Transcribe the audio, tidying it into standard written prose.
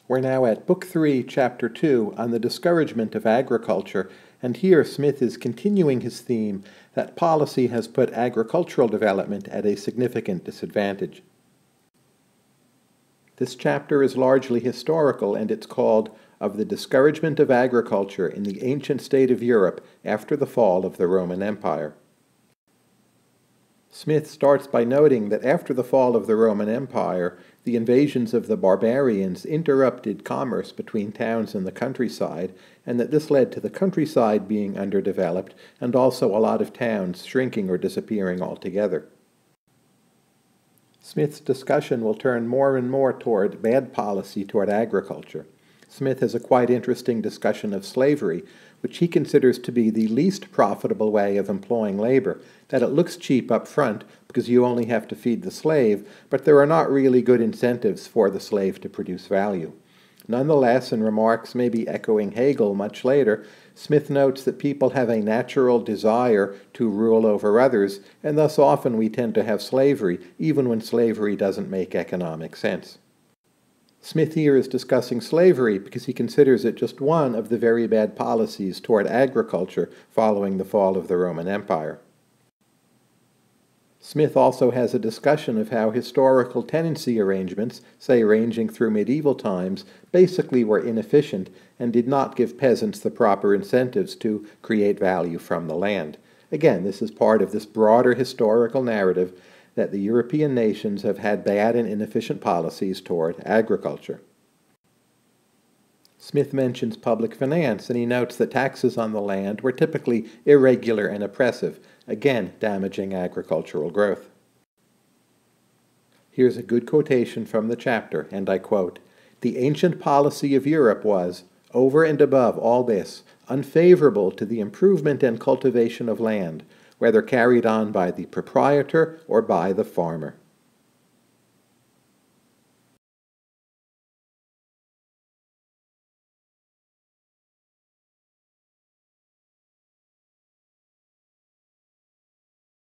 We're now at Book 3, Chapter 2, on the discouragement of agriculture, and here Smith is continuing his theme that policy has put agricultural development at a significant disadvantage. This chapter is largely historical, and it's called Of the Discouragement of Agriculture in the Ancient State of Europe After the Fall of the Roman Empire. Smith starts by noting that after the fall of the Roman Empire, the invasions of the barbarians interrupted commerce between towns and the countryside, and that this led to the countryside being underdeveloped and also a lot of towns shrinking or disappearing altogether. Smith's discussion will turn more and more toward bad policy toward agriculture. Smith has a quite interesting discussion of slavery, which he considers to be the least profitable way of employing labor, that it looks cheap up front because you only have to feed the slave, but there are not really good incentives for the slave to produce value. Nonetheless, in remarks maybe echoing Hegel much later, Smith notes that people have a natural desire to rule over others, and thus often we tend to have slavery, even when slavery doesn't make economic sense. Smith here is discussing slavery because he considers it just one of the very bad policies toward agriculture following the fall of the Roman Empire. Smith also has a discussion of how historical tenancy arrangements, say ranging through medieval times, basically were inefficient and did not give peasants the proper incentives to create value from the land. Again, this is part of this broader historical narrative that the European nations have had bad and inefficient policies toward agriculture. Smith mentions public finance, and he notes that taxes on the land were typically irregular and oppressive, again damaging agricultural growth. Here's a good quotation from the chapter, and I quote, "The ancient policy of Europe was, over and above all this, unfavorable to the improvement and cultivation of land, whether carried on by the proprietor or by the farmer."